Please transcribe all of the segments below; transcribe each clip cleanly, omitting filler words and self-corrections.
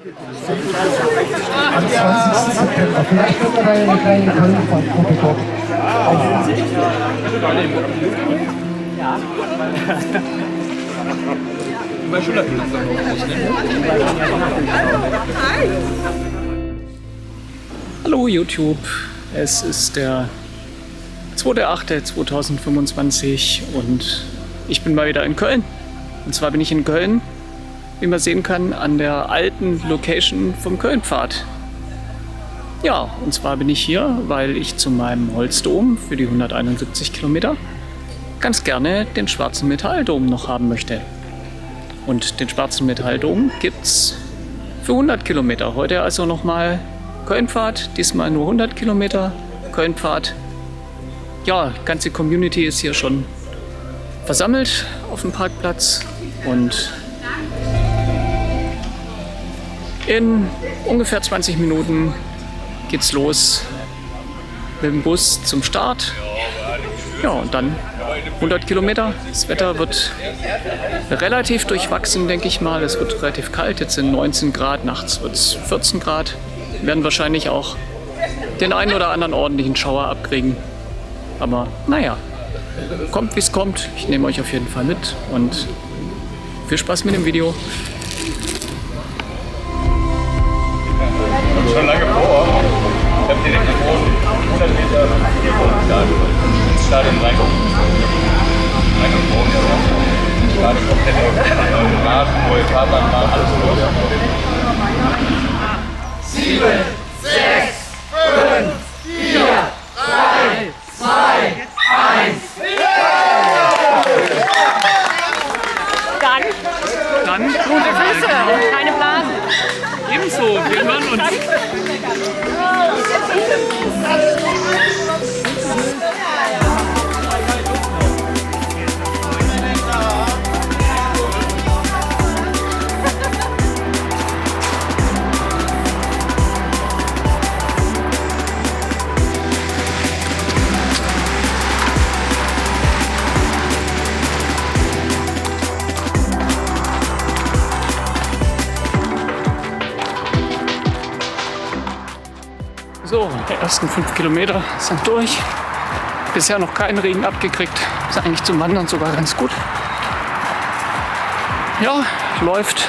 Am 20. September. Vielleicht können wir da eine kleine Köln-Gruppe dort. Hallo YouTube, es ist der 2.8.2025 und ich bin mal wieder in Köln. Und zwar bin ich in Köln, wie man sehen kann, an der alten Location vom Köln-Pfad. Ja, und zwar bin ich hier, weil ich zu meinem Holzdom für die 171 Kilometer ganz gerne den schwarzen Metalldom noch haben möchte. Und den schwarzen Metalldom gibt's für 100 Kilometer. Heute also nochmal Köln-Pfad, diesmal nur 100 Kilometer Köln-Pfad. Ja, die ganze Community ist hier schon versammelt auf dem Parkplatz und in ungefähr 20 Minuten geht's los mit dem Bus zum Start. Ja, und dann 100 Kilometer. Das Wetter wird relativ durchwachsen, denke ich mal. Es wird relativ kalt. Jetzt sind 19 Grad, nachts wird es 14 Grad. Wir werden wahrscheinlich auch den einen oder anderen ordentlichen Schauer abkriegen. Aber naja, kommt wie es kommt. Ich nehme euch auf jeden Fall mit und viel Spaß mit dem Video. Schon lange vor. Ich habe direkt am Boden 100 Meter ins Stadion reingekommen. Das Stadion komplett Rasen, neue Fahrbahn, alles durch. 7, 6, 5, 4, 3, 2, 1. Dann Gute Füße und keine Blasen. ebenso. Wir hören uns. So, die ersten 5 Kilometer sind durch. Bisher noch keinen Regen abgekriegt. Ist eigentlich zum Wandern sogar ganz gut. Ja, läuft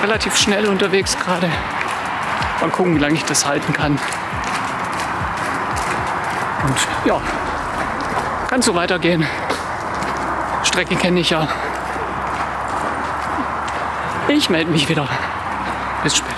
relativ schnell unterwegs gerade. Mal gucken, wie lange ich das halten kann. Und ja, kann so weitergehen. Strecke kenne ich ja. Ich melde mich wieder. Bis später.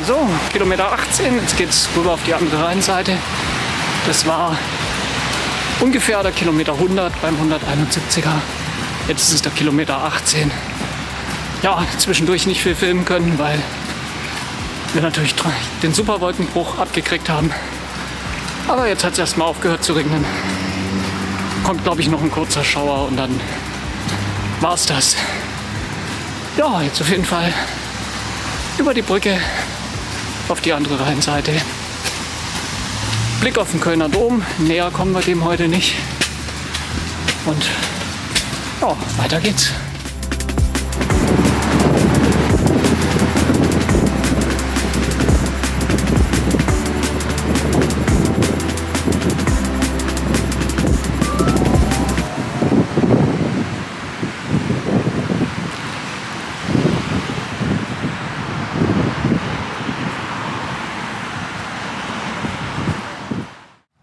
So, Kilometer 18, jetzt geht's rüber auf die andere Rheinseite. Das war ungefähr der Kilometer 100 beim 171er. Jetzt ist es der Kilometer 18. Ja, zwischendurch nicht viel filmen können, weil wir natürlich den Superwolkenbruch abgekriegt haben. Aber jetzt hat es erstmal aufgehört zu regnen. Kommt, glaube ich, noch ein kurzer Schauer und dann war's das. Ja, jetzt auf jeden Fall über die Brücke auf die andere Rheinseite. Blick auf den Kölner Dom. Näher kommen wir dem heute nicht. Und ja, weiter geht's.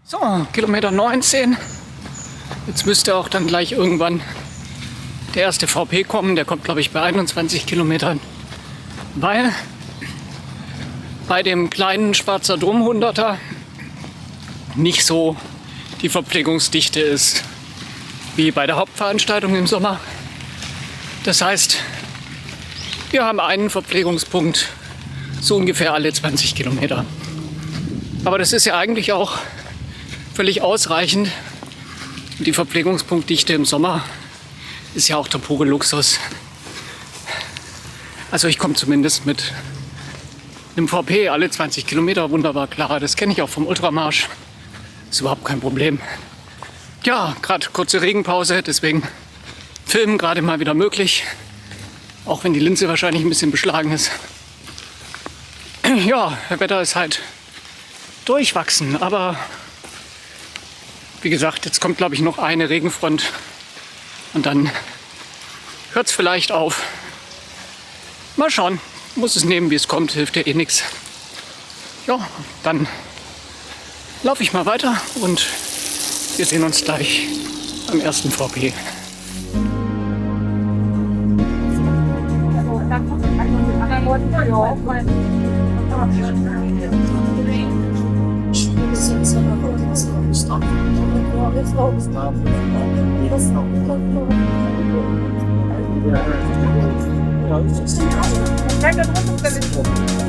So, Kilometer 19. Jetzt müsste auch dann gleich irgendwann der erste VP kommen. Der kommt, glaube ich, bei 21 Kilometern. Weil bei dem kleinen Schwarzer Dom 100er nicht so die Verpflegungsdichte ist wie bei der Hauptveranstaltung im Sommer. Das heißt, wir haben einen Verpflegungspunkt so ungefähr alle 20 Kilometer. Aber das ist ja eigentlich auch völlig ausreichend. Und die Verpflegungspunktdichte im Sommer ist ja auch der pure Luxus. Also ich komme zumindest mit einem VP alle 20 Kilometer wunderbar klar. Das kenne ich auch vom Ultramarsch. Ist überhaupt kein Problem. Ja, gerade kurze Regenpause, deswegen Filmen gerade mal wieder möglich. Auch wenn die Linse wahrscheinlich ein bisschen beschlagen ist. Ja, das Wetter ist halt durchwachsen, aber wie gesagt, jetzt kommt glaube ich noch eine Regenfront und dann hört es vielleicht auf. Mal schauen, muss es nehmen, wie es kommt, hilft ja eh nichts. Ja, dann laufe ich mal weiter und wir sehen uns gleich am ersten VP.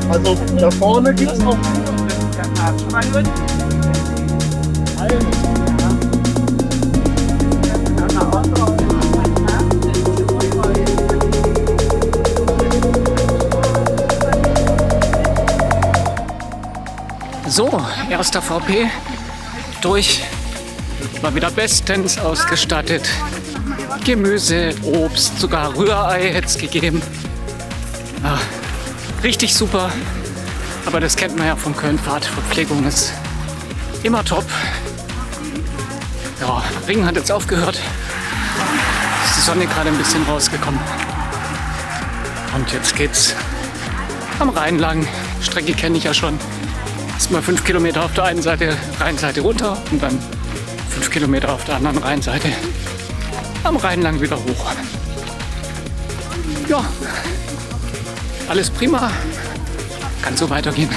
Also da vorne gibt es noch. So, erster VP durch. War wieder bestens ausgestattet. Gemüse, Obst, sogar Rührei hätte es gegeben. Ah, richtig super. Aber das kennt man ja von Köln-Fahrt. Verpflegung ist immer top. Ja, Regen hat jetzt aufgehört. Ist die Sonne gerade ein bisschen rausgekommen. Und jetzt geht's am Rhein lang. Strecke kenne ich ja schon. Erstmal 5 Kilometer auf der einen Seite, Rheinseite runter und dann 5 Kilometer auf der anderen Rheinseite. Am Rhein lang wieder hoch. Ja, alles prima. Kann so weitergehen.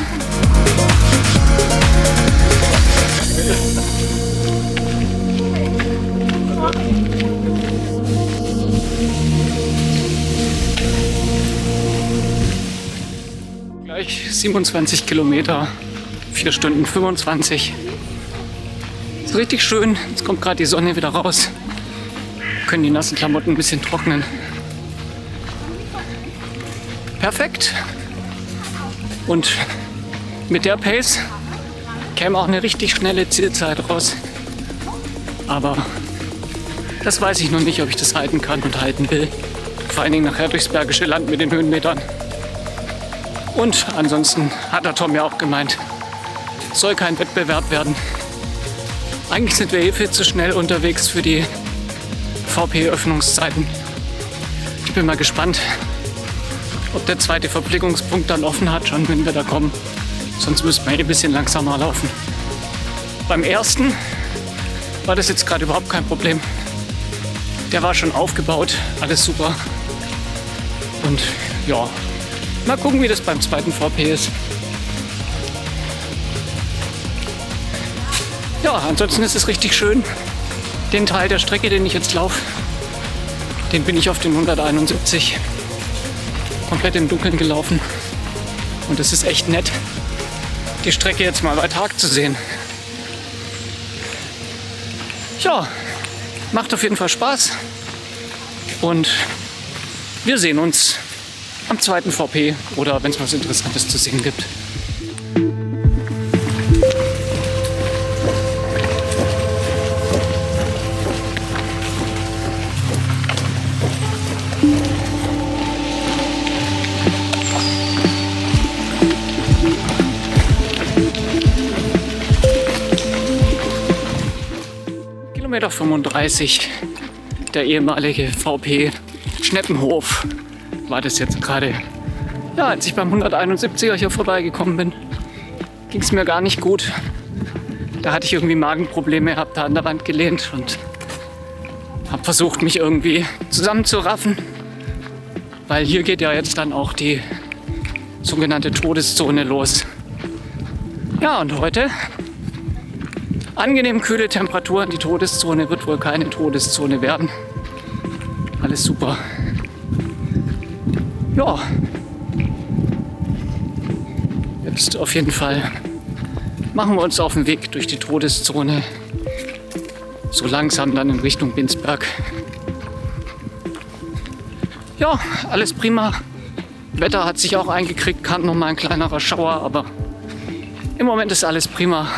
Gleich 27 Kilometer, 4 Stunden 25. Ist richtig schön. Jetzt kommt gerade die Sonne wieder raus. Können die nassen Klamotten ein bisschen trocknen. Perfekt. Und mit der Pace käme auch eine richtig schnelle Zielzeit raus. Aber das weiß ich noch nicht, ob ich das halten kann und halten will. Vor allen Dingen nachher durchs Bergische Land mit den Höhenmetern. Und ansonsten hat der Tom ja auch gemeint, soll kein Wettbewerb werden. Eigentlich sind wir viel zu schnell unterwegs für die VP-Öffnungszeiten. Ich bin mal gespannt, ob der zweite Verpflegungspunkt dann offen hat, schon wenn wir da kommen. Sonst müssten wir ein bisschen langsamer laufen. Beim ersten war das jetzt gerade überhaupt kein Problem. Der war schon aufgebaut, alles super. Und ja, mal gucken, wie das beim zweiten VP ist. Ja, ansonsten ist es richtig schön. Den Teil der Strecke, den ich jetzt laufe, den bin ich auf den 171 komplett im Dunkeln gelaufen. Und es ist echt nett, die Strecke jetzt mal bei Tag zu sehen. Ja, macht auf jeden Fall Spaß. Und wir sehen uns am zweiten VP oder wenn es was Interessantes zu sehen gibt. Kilometer 35, der ehemalige VP Schneppenhof, war das jetzt gerade. Ja, als ich beim 171er hier vorbeigekommen bin, ging es mir gar nicht gut. Da hatte ich irgendwie Magenprobleme, habe da an der Wand gelehnt und habe versucht, mich irgendwie zusammenzuraffen, weil hier geht ja jetzt dann auch die sogenannte Todeszone los. Ja, und heute angenehm kühle Temperaturen. Die Todeszone wird wohl keine Todeszone werden. Alles super. Ja. Jetzt auf jeden Fall machen wir uns auf den Weg durch die Todeszone. So langsam dann in Richtung Binsberg. Ja, alles prima. Wetter hat sich auch eingekriegt, kam noch mal ein kleinerer Schauer, aber im Moment ist alles prima.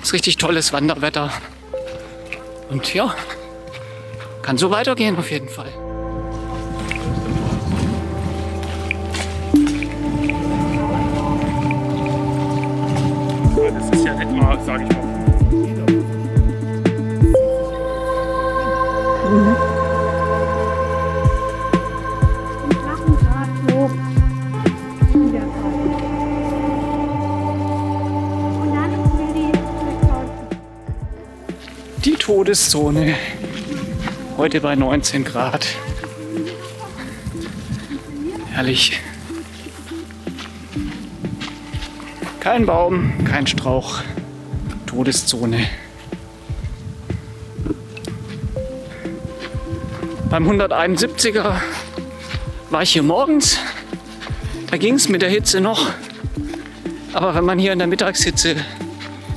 Ist richtig tolles Wanderwetter. Und ja, kann so weitergehen auf jeden Fall. Das ist ja etwa, sage ich mal, Die Todeszone. Heute bei 19 Grad. Herrlich. Kein Baum, kein Strauch. Todeszone. Beim 171er war ich hier morgens. Da ging es mit der Hitze noch. Aber wenn man hier in der Mittagshitze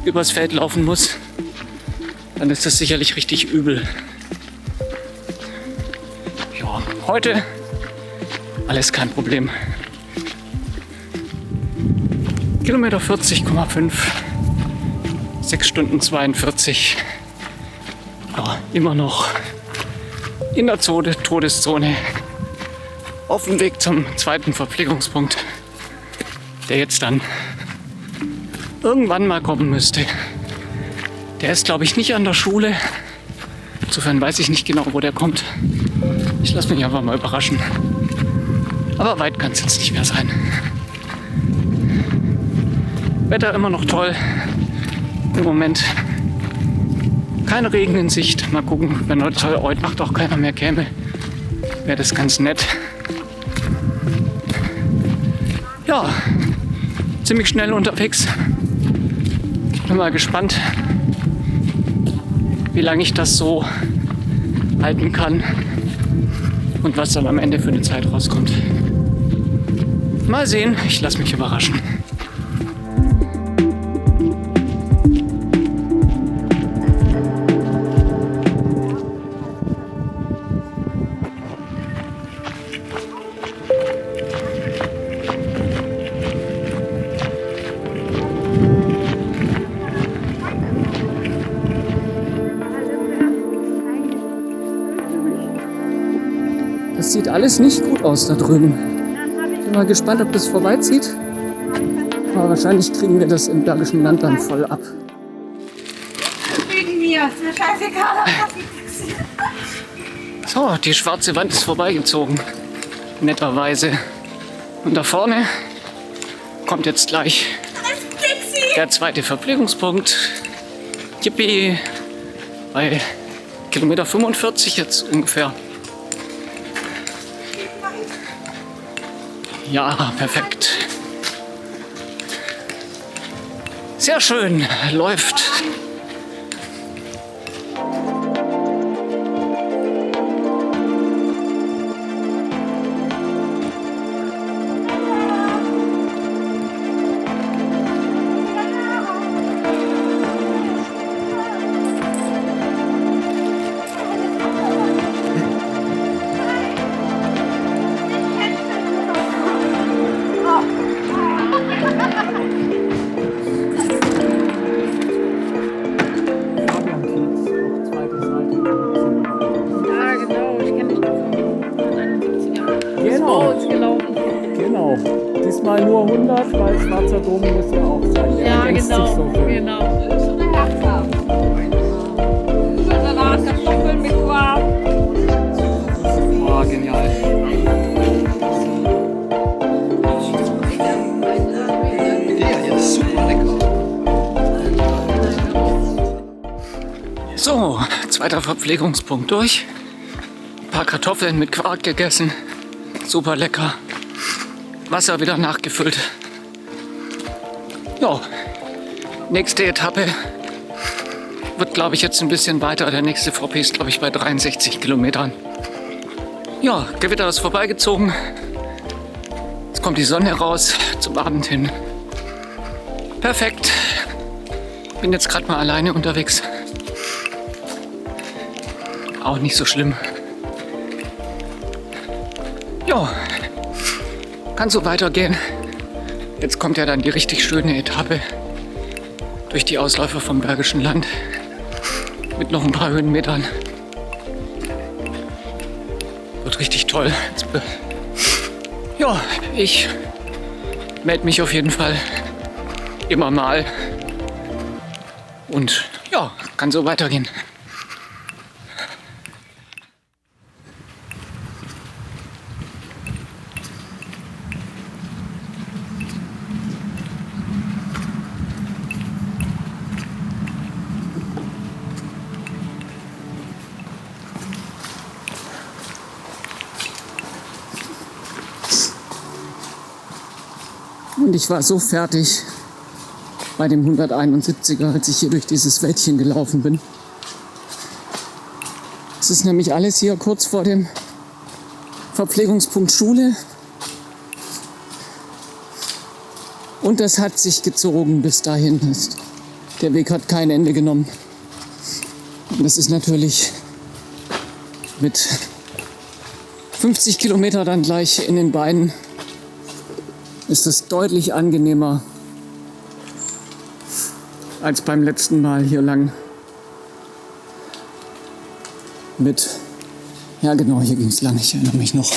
übers Feld laufen muss, dann ist das sicherlich richtig übel. Ja, heute alles kein Problem. Kilometer 40,5, 6 Stunden 42. Ja, immer noch in der Todeszone. Auf dem Weg zum zweiten Verpflegungspunkt, der jetzt dann irgendwann mal kommen müsste. Der ist, glaube ich, nicht an der Schule. Insofern weiß ich nicht genau, wo der kommt. Ich lasse mich einfach mal überraschen. Aber weit kann es jetzt nicht mehr sein. Wetter immer noch toll. Im Moment kein Regen in Sicht. Mal gucken, wenn heute Nacht auch keiner mehr käme, wäre das ganz nett. Ja, ziemlich schnell unterwegs. Bin mal gespannt, wie lange ich das so halten kann und was dann am Ende für eine Zeit rauskommt. Mal sehen, ich lasse mich überraschen. Das sieht alles nicht gut aus da drüben. Bin mal gespannt, ob das vorbeizieht. Aber wahrscheinlich kriegen wir das im Bergischen Land dann voll ab. Wegen mir, ist mir scheißegal. So, die schwarze Wand ist vorbeigezogen. Netterweise. Und da vorne kommt jetzt gleich der zweite Verpflegungspunkt. Yippie! Bei Kilometer 45 jetzt ungefähr. Ja, perfekt. Sehr schön, läuft. Genau. Diesmal nur 100, weil Schwarzer Dom muss ja auch sein. Der Ja, ergänzt genau. sich so schön. Genau. Salat, Kartoffeln mit Quark. Oh, genial. So, zweiter Verpflegungspunkt durch. Ein paar Kartoffeln mit Quark gegessen. Super lecker. Wasser wieder nachgefüllt. Ja, nächste Etappe wird, glaube ich, jetzt ein bisschen weiter. Der nächste VP ist, glaube ich, bei 63 Kilometern. Ja, Gewitter ist vorbeigezogen. Jetzt kommt die Sonne raus zum Abend hin. Perfekt. Bin jetzt gerade mal alleine unterwegs. Auch nicht so schlimm. Ja, Kann so weitergehen. Jetzt kommt ja dann die richtig schöne Etappe durch die Ausläufer vom Bergischen Land mit noch ein paar Höhenmetern. Wird richtig toll. Ja, ich melde mich auf jeden Fall immer mal und ja, kann so weitergehen. Und ich war so fertig bei dem 171er, als ich hier durch dieses Wäldchen gelaufen bin. Es ist nämlich alles hier kurz vor dem Verpflegungspunkt Schule. Und das hat sich gezogen bis dahin. Der Weg hat kein Ende genommen. Und das ist natürlich mit 50 Kilometer dann gleich in den Beinen ist es deutlich angenehmer als beim letzten Mal hier lang mit, ja genau, hier ging es lang, ich erinnere mich noch.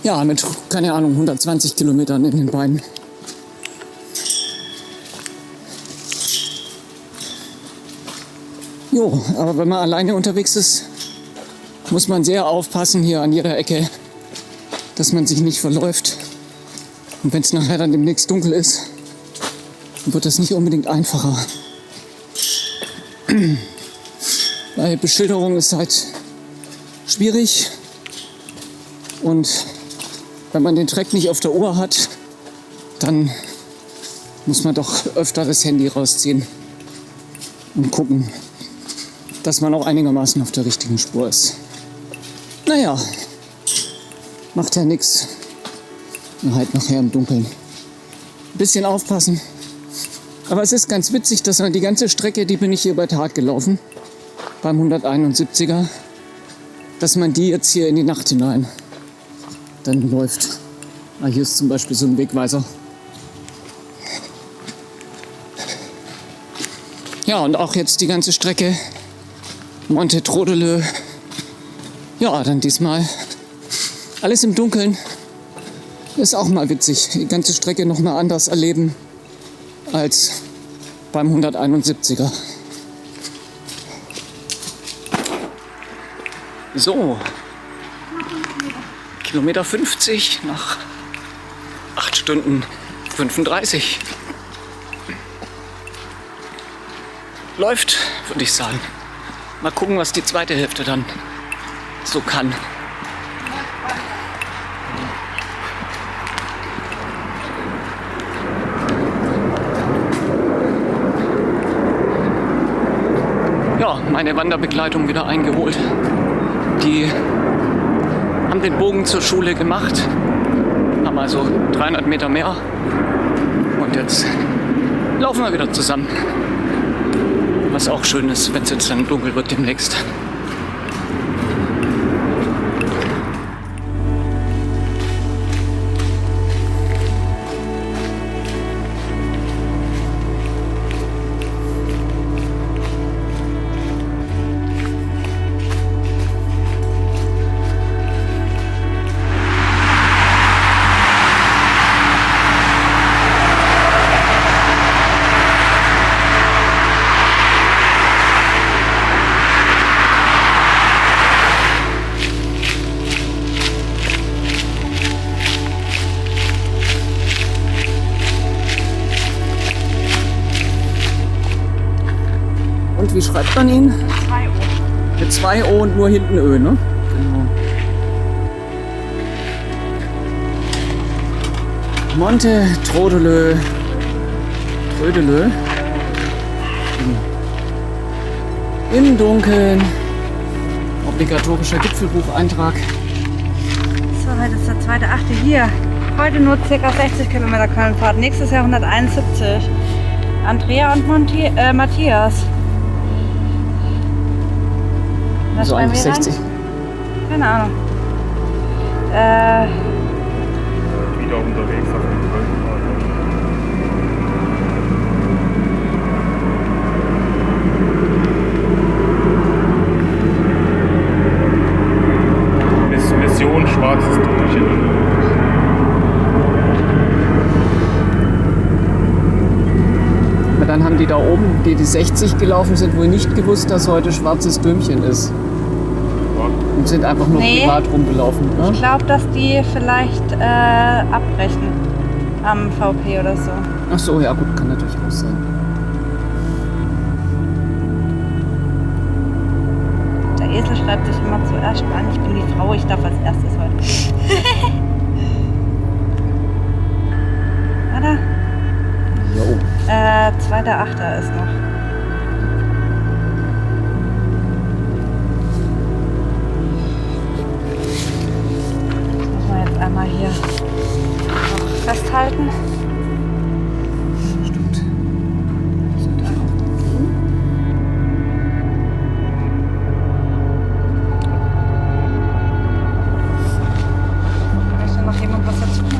Ja, mit, keine Ahnung, 120 Kilometern in den Beinen. Jo, aber wenn man alleine unterwegs ist, muss man sehr aufpassen hier an jeder Ecke, dass man sich nicht verläuft. Und wenn es nachher dann demnächst dunkel ist, wird das nicht unbedingt einfacher. Weil Beschilderung ist halt schwierig. Und wenn man den Track nicht auf der Uhr hat, dann muss man doch öfter das Handy rausziehen und gucken, dass man auch einigermaßen auf der richtigen Spur ist. Naja, macht ja nichts. Halt nachher im Dunkeln. Ein bisschen aufpassen. Aber es ist ganz witzig, dass man die ganze Strecke, die bin ich hier bei Tag gelaufen, beim 171er, dass man die jetzt hier in die Nacht hinein dann läuft. Hier ist zum Beispiel so ein Wegweiser. Ja, und auch jetzt die ganze Strecke Monte Trodelö. Ja, dann diesmal alles im Dunkeln. Ist auch mal witzig. Die ganze Strecke noch mal anders erleben als beim 171er. So. Kilometer 50 nach 8 Stunden 35. Läuft, würde ich sagen. Mal gucken, was die zweite Hälfte dann so kann. Ja, meine Wanderbegleitung wieder eingeholt. Die haben den Bogen zur Schule gemacht, haben also 300 Meter mehr und jetzt laufen wir wieder zusammen. Was auch schön ist, wenn es jetzt dann dunkel wird demnächst. Und wie schreibt man ihn? 2 Uhr. Mit 2 O und nur hinten Ö, ne? Genau. Monte Trodelö. Trödelö. Im Dunkeln. Obligatorischer Gipfelbucheintrag. So, heute ist der 2.8. hier. Heute nur ca. 60 Kilometer Köln-Fahrt. Nächstes Jahr 171. Andrea und Matthias. Was So schreiben eigentlich wir rein? 60. Keine Ahnung. haben die da oben, die 60 gelaufen sind, wohl nicht gewusst, dass heute schwarzes Dömchen ist. Und sind einfach nur privat rumgelaufen. Ne? Ich glaube, dass die vielleicht abbrechen am VP oder so. Ach so, ja gut, kann natürlich auch sein. Der Esel schreibt sich immer zuerst an. Ich bin die Frau, ich darf als erstes heute. Oder? Jo. 2.8. ist noch. Das muss man jetzt einmal hier noch festhalten. Stimmt. Möchte noch jemand was dazu machen?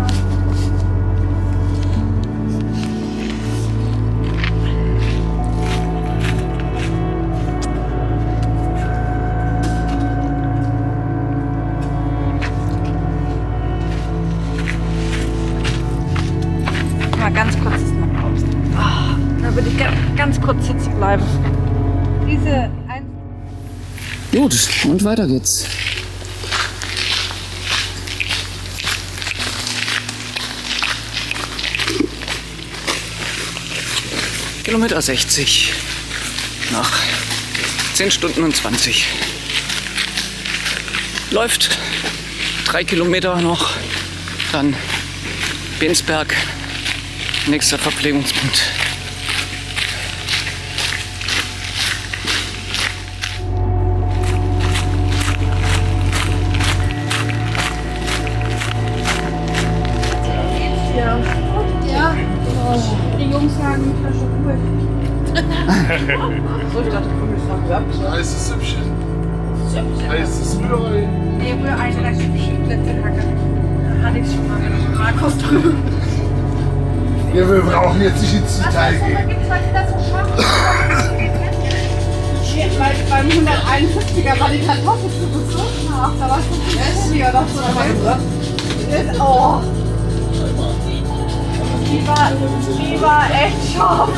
Mal ganz kurz ist noch Pause. Da würde ich ganz kurz sitzen bleiben. Diese Gut, und weiter geht's. Kilometer 60 nach 10 Stunden und 20. Läuft 3 Kilometer noch, dann Bensberg, nächster Verpflegungspunkt. Die Jungs sagen, ich bin schon cool. So, ich dachte, komm, ich sag Wörter. Heißes Süppchen. Heißes Rührei. Nee, Rührei, da gibt es Schlitzelhacke. Da hatte ich schon mal mit Markus drüber. Ja, wir brauchen jetzt nicht ins Detail Da gehen. gibt es halt das so scharf. Weil beim 151er war die Kartoffelsuppe so scharf. Da war es so viel Chili oder so dabei. Oh. Die war echt scharf.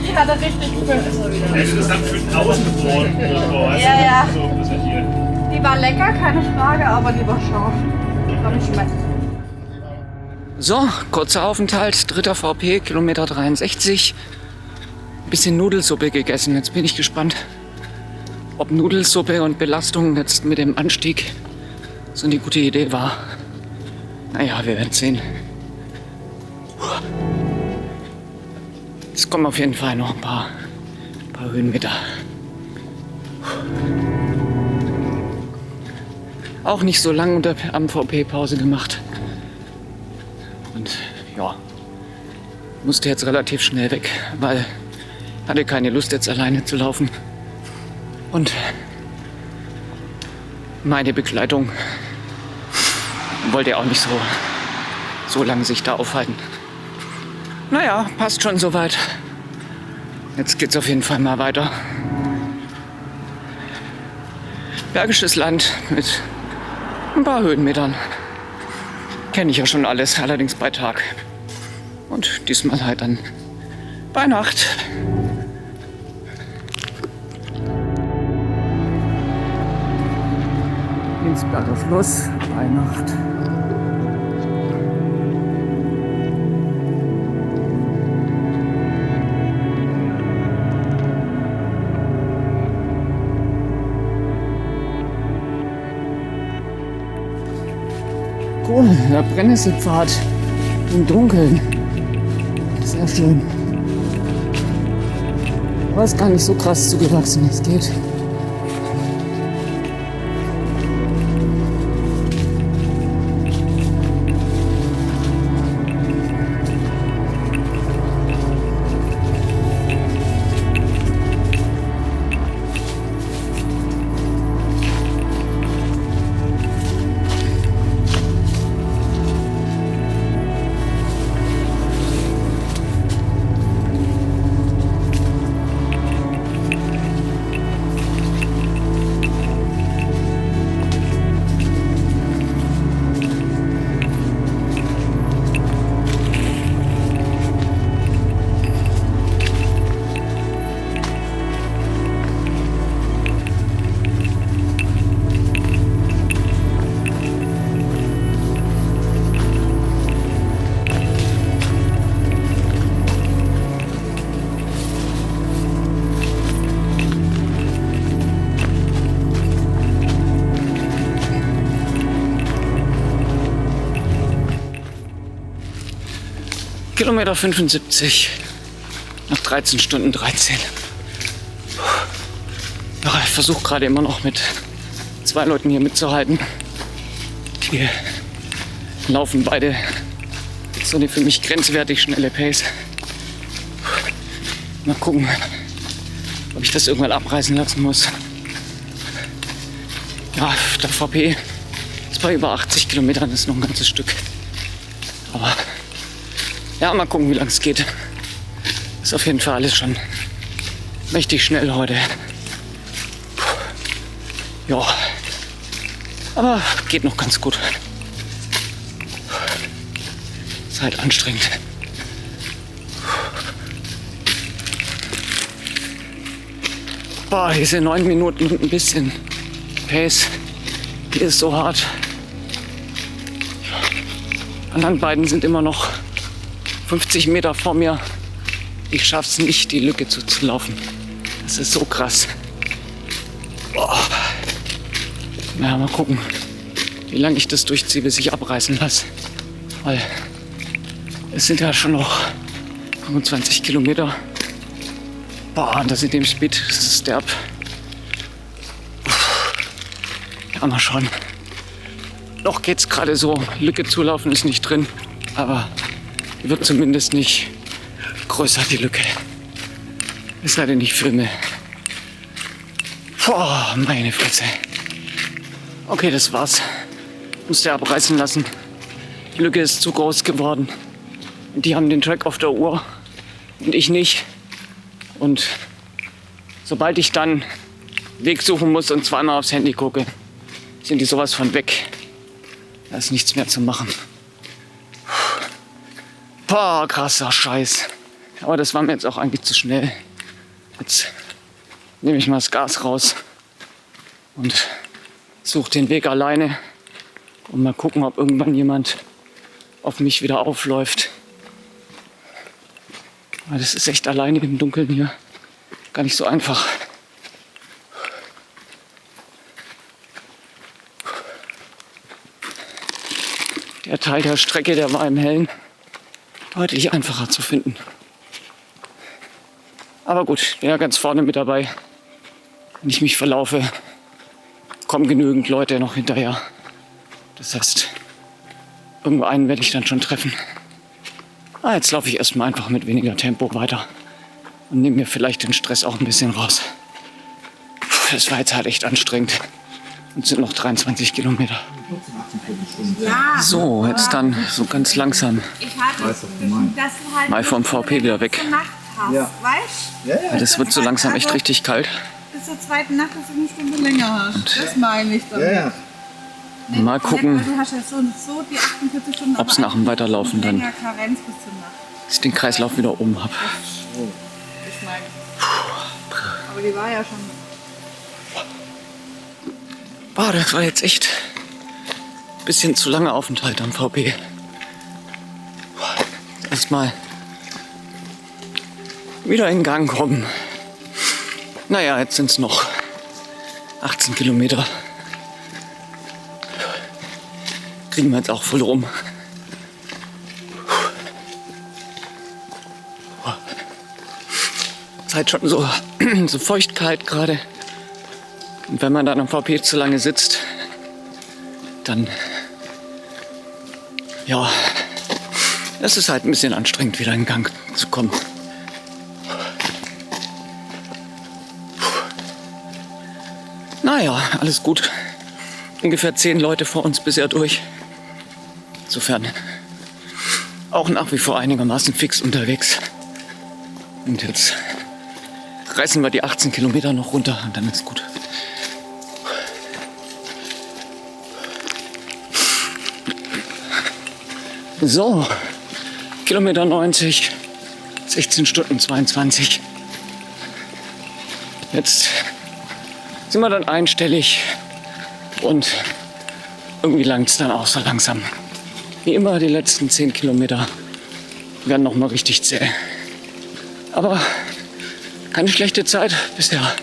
Die hatte richtig Glück. Also das hat für außen geworden. Ja, ja. So, das hat hier. Die war lecker, keine Frage, aber die war scharf. War nicht schmeckt. So, kurzer Aufenthalt, 3. VP, Kilometer 63. Bisschen Nudelsuppe gegessen. Jetzt bin ich gespannt, ob Nudelsuppe und Belastung jetzt mit dem Anstieg so eine gute Idee war. Naja, wir werden sehen. Es kommen auf jeden Fall noch ein paar Höhenmeter. Auch nicht so lange am VP Pause gemacht. Und ja, musste jetzt relativ schnell weg, weil hatte keine Lust jetzt alleine zu laufen. Und meine Begleitung wollte auch nicht so lange sich da aufhalten. Naja, passt schon soweit. Jetzt geht's auf jeden Fall mal weiter. Bergisches Land mit ein paar Höhenmetern. Kenne ich ja schon alles, allerdings bei Tag. Und diesmal halt dann bei Nacht. Bensberger Fluss, bei Nacht. Cool, der Brennnesselpfad im Dunkeln. Sehr schön. Aber ist gar nicht so krass zugewachsen, es geht. Kilometer 75. Nach 13 Stunden 13. Ja, ich versuche gerade immer noch mit 2 Leuten hier mitzuhalten. Die laufen beide so eine für mich grenzwertig schnelle Pace. Mal gucken, ob ich das irgendwann abreißen lassen muss. Ja, der VP ist bei über 80 Kilometern, das ist noch ein ganzes Stück. Aber ja, mal gucken, wie lange es geht. Ist auf jeden Fall alles schon mächtig schnell heute. Ja, aber geht noch ganz gut. Ist halt anstrengend. Boah, diese 9 Minuten und ein bisschen Pace, die ist so hart. Die anderen beiden sind immer noch 50 Meter vor mir. Ich schaff's nicht, die Lücke zu laufen. Das ist so krass. Boah. Ja, mal gucken, wie lange ich das durchziehe, bis ich abreißen lasse. Weil es sind ja schon noch 25 Kilometer. Boah, und das in dem Speed, das ist derb. Ja, mal schauen. Noch geht's gerade so. Lücke zulaufen ist nicht drin, aber die wird zumindest nicht größer, die Lücke. Ist leider nicht filme. Boah, meine Fresse. Okay, das war's. Musste abreißen lassen. Die Lücke ist zu groß geworden. Und die haben den Track auf der Uhr und ich nicht. Und sobald ich dann Weg suchen muss und zweimal aufs Handy gucke, sind die sowas von weg. Da ist nichts mehr zu machen. Boah, krasser Scheiß. Aber das war mir jetzt auch eigentlich zu schnell. Jetzt nehme ich mal das Gas raus und suche den Weg alleine und mal gucken, ob irgendwann jemand auf mich wieder aufläuft. Aber das ist echt alleine im Dunkeln hier gar nicht so einfach. Der Teil der Strecke, der war im Hellen deutlich einfacher zu finden. Aber gut, bin ja ganz vorne mit dabei. Wenn ich mich verlaufe, kommen genügend Leute noch hinterher. Das heißt, irgendwo einen werde ich dann schon treffen. Jetzt laufe ich erstmal einfach mit weniger Tempo weiter und nehme mir vielleicht den Stress auch ein bisschen raus. Das war jetzt halt echt anstrengend. Und sind noch 23 Kilometer. Ja, So, jetzt dann so ganz langsam ich hatte dass du halt mal vom VP wieder weg. Nacht hast, Ja. weißt? Weil das wird so langsam echt richtig kalt. Bis zur zweiten Nacht, dass du eine Stunde länger hast. Das meine ich dann. Ja, ja. Mal gucken, Du hast ja so die 48 Stunden. ob es nach dem Weiterlaufen dann, länger Karenz bis zur Nacht. dass ich den Kreislauf wieder oben habe. Das meine ich. Aber die war ja schon. Boah, das war jetzt echt ein bisschen zu lange Aufenthalt am VP. Erstmal wieder in Gang kommen. Naja, jetzt sind es noch 18 Kilometer. Kriegen wir jetzt auch voll rum. Es ist halt schon so Feuchtigkeit gerade. Und wenn man dann am VP zu lange sitzt, dann, ja, es ist halt ein bisschen anstrengend, wieder in Gang zu kommen. Naja, alles gut. Ungefähr 10 Leute vor uns bisher durch. Insofern auch nach wie vor einigermaßen fix unterwegs. Und jetzt reißen wir die 18 Kilometer noch runter und dann ist gut. So, Kilometer 90, 16 Stunden 22. Jetzt sind wir dann einstellig und irgendwie langt es dann auch so langsam. Wie immer, die letzten 10 Kilometer werden noch mal richtig zäh. Aber keine schlechte Zeit bisher.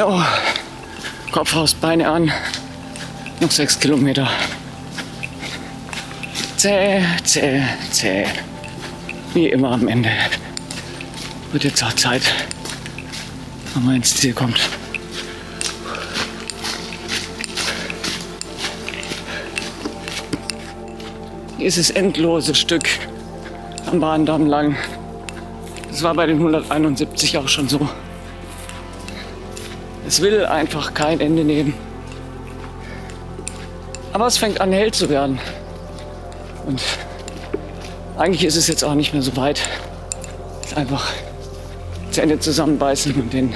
Ja, Kopf raus, Beine an. Noch 6 Kilometer. Zäh, zäh, zäh. Wie immer am Ende. Wird jetzt auch Zeit, wenn man ins Ziel kommt. Hier ist das endlose Stück am Bahndamm lang. Das war bei den 171 auch schon so. Es will einfach kein Ende nehmen. Aber es fängt an, hell zu werden. Und eigentlich ist es jetzt auch nicht mehr so weit. Einfach Zähne zusammenbeißen und den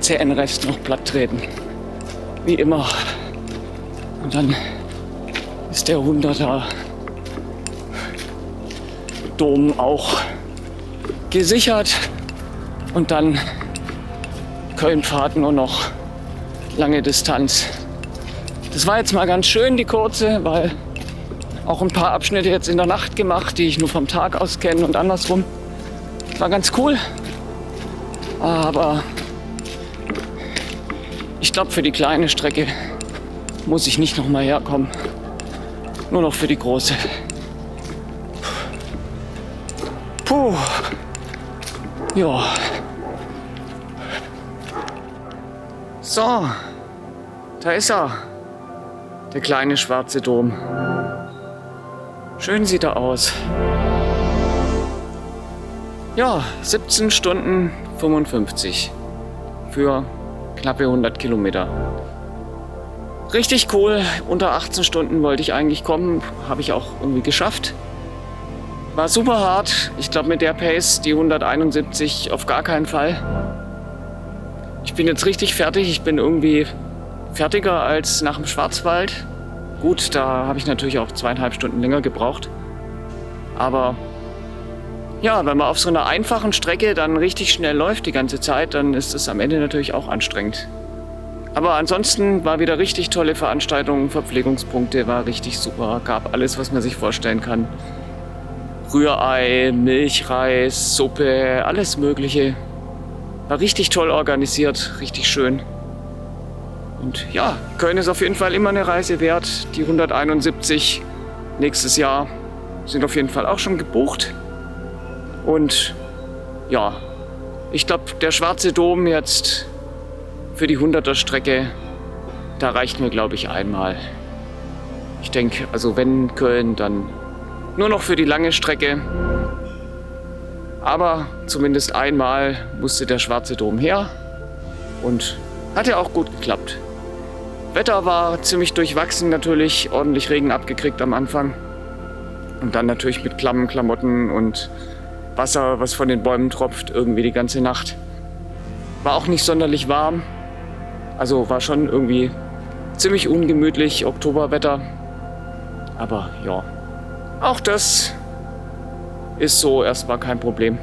zähen Rest noch platt treten. Wie immer. Und dann ist der 100er Dom auch gesichert. Und dann Köln-Fahrt nur noch lange Distanz. Das war jetzt mal ganz schön, die kurze, weil auch ein paar Abschnitte jetzt in der Nacht gemacht, die ich nur vom Tag aus kenne und andersrum. Das war ganz cool. Aber ich glaube, für die kleine Strecke muss ich nicht nochmal herkommen. Nur noch für die große. Puh. Ja. So. Da ist er. Der kleine schwarze Dom. Schön sieht er aus. Ja, 17 Stunden 55 für knappe 100 Kilometer. Richtig cool. Unter 18 Stunden wollte ich eigentlich kommen. Habe ich auch irgendwie geschafft. War super hart. Ich glaube, mit der Pace, die 171 auf gar keinen Fall. Ich bin jetzt richtig fertig. Ich bin irgendwie fertiger als nach dem Schwarzwald. Gut, da habe ich natürlich auch 2,5 Stunden länger gebraucht. Aber ja, wenn man auf so einer einfachen Strecke dann richtig schnell läuft die ganze Zeit, dann ist es am Ende natürlich auch anstrengend. Aber ansonsten war wieder richtig tolle Veranstaltung, Verpflegungspunkte, war richtig super, gab alles, was man sich vorstellen kann. Rührei, Milchreis, Suppe, alles Mögliche. War richtig toll organisiert, richtig schön. Und ja, Köln ist auf jeden Fall immer eine Reise wert. Die 171 nächstes Jahr sind auf jeden Fall auch schon gebucht. Und ja, ich glaube, der schwarze Dom jetzt für die 100er Strecke, da reicht mir, glaube ich, einmal. Ich denke, also wenn Köln, dann nur noch für die lange Strecke. Aber zumindest einmal musste der schwarze Dom her und hat ja auch gut geklappt. Wetter war ziemlich durchwachsen natürlich, ordentlich Regen abgekriegt am Anfang. Und dann natürlich mit klammen Klamotten und Wasser, was von den Bäumen tropft, irgendwie die ganze Nacht. War auch nicht sonderlich warm. Also war schon irgendwie ziemlich ungemütlich, Oktoberwetter. Aber ja, auch das ist so erstmal kein Problem.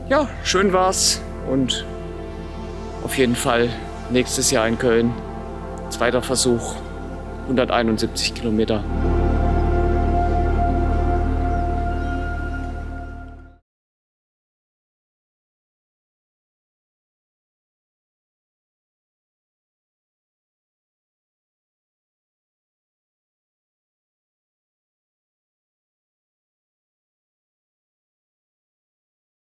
Ja, schön war's und auf jeden Fall nächstes Jahr in Köln. Zweiter Versuch, 171 Kilometer.